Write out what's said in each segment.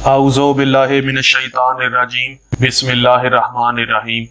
اعوذ باللہ من الشیطان الرجیم بسم اللہ الرحمن الرحیم۔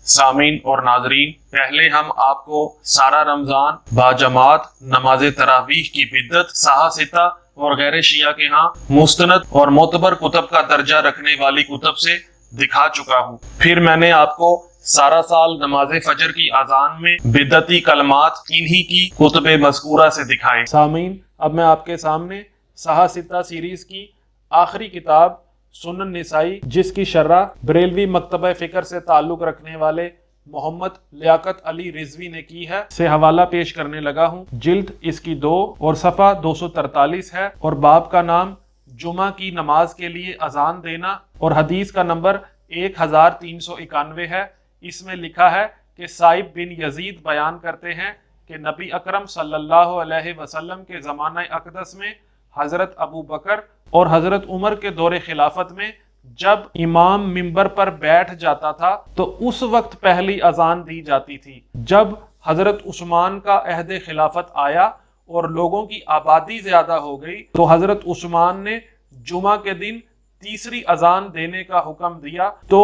سامعین اور ناظرین، پہلے ہم آپ کو سارا رمضان باجماعت نماز تراویح کی بدت سہا ستہ اور غیر شیعہ کے ہاں مستند اور معتبر کتب کا درجہ رکھنے والی کتب سے دکھا چکا ہوں۔ پھر میں نے آپ کو سارا سال نماز فجر کی اذان میں بدعتی کلمات انہی کی کتب مذکورہ سے دکھائے۔ سامعین، اب میں آپ کے سامنے سہا ستہ سیریز کی آخری کتاب سنن نسائی، جس کی شرح بریلوی مکتبہ فکر سے تعلق رکھنے والے محمد لیاقت علی رضوی نے کی ہے، سے حوالہ پیش کرنے لگا ہوں۔ جلد اس کی 2 اور صفحہ 243 ہے اور باب کا نام جمعہ کی نماز کے لیے اذان دینا اور حدیث کا نمبر 1391 ہے۔ اس میں لکھا ہے کہ سائب بن یزید بیان کرتے ہیں کہ نبی اکرم صلی اللہ علیہ وسلم کے زمانہ اقدس میں حضرت ابو بکر اور حضرت عمر کے دور خلافت میں جب امام منبر پر بیٹھ جاتا تھا تو اس وقت پہلی اذان دی جاتی تھی۔ جب حضرت عثمان کا عہد خلافت آیا اور لوگوں کی آبادی زیادہ ہو گئی تو حضرت عثمان نے جمعہ کے دن تیسری اذان دینے کا حکم دیا تو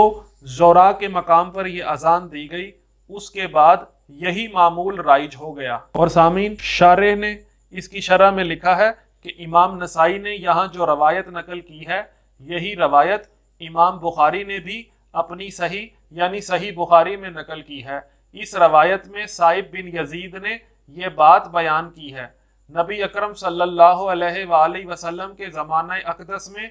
زورا کے مقام پر یہ اذان دی گئی۔ اس کے بعد یہی معمول رائج ہو گیا۔ اور سامعین، شارح نے اس کی شرح میں لکھا ہے کہ امام نسائی نے یہاں جو روایت نقل کی ہے، یہی روایت امام بخاری نے بھی اپنی صحیح یعنی صحیح بخاری میں نقل کی ہے۔ اس روایت میں سائب بن یزید نے یہ بات بیان کی ہے، نبی اکرم صلی اللہ علیہ وآلہ وسلم کے زمانہ اقدس میں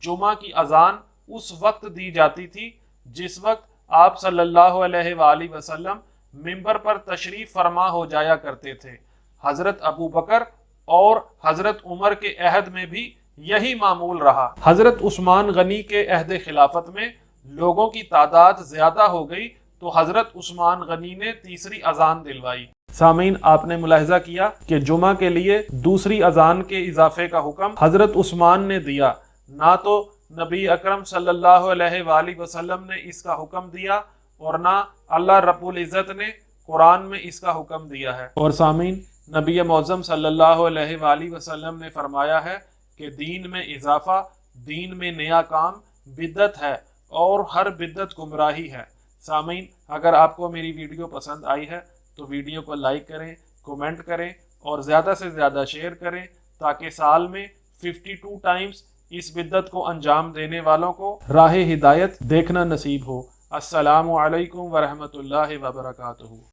جمعہ کی اذان اس وقت دی جاتی تھی جس وقت آپ صلی اللہ علیہ وآلہ وسلم منبر پر تشریف فرما ہو جایا کرتے تھے۔ حضرت ابو بکر اور حضرت عمر کے عہد میں بھی یہی معمول رہا۔ حضرت عثمان غنی کے عہد خلافت میں لوگوں کی تعداد زیادہ ہو گئی تو حضرت عثمان غنی نے تیسری اذان دلوائی۔ سامعین، آپ نے ملاحظہ کیا کہ جمعہ کے لیے دوسری اذان کے اضافے کا حکم حضرت عثمان نے دیا، نہ تو نبی اکرم صلی اللہ علیہ وآلہ وسلم نے اس کا حکم دیا اور نہ اللہ رب العزت نے قرآن میں اس کا حکم دیا ہے۔ اور سامعین، نبی معظم صلی اللہ علیہ وآلہ وسلم نے فرمایا ہے کہ دین میں اضافہ، دین میں نیا کام بدعت ہے اور ہر بدعت گمراہی ہے۔ سامعین، اگر آپ کو میری ویڈیو پسند آئی ہے تو ویڈیو کو لائک کریں، کومنٹ کریں اور زیادہ سے زیادہ شیئر کریں تاکہ سال میں 52 ٹائمز اس بدعت کو انجام دینے والوں کو راہ ہدایت دیکھنا نصیب ہو۔ السلام علیکم ورحمۃ اللہ وبرکاتہ۔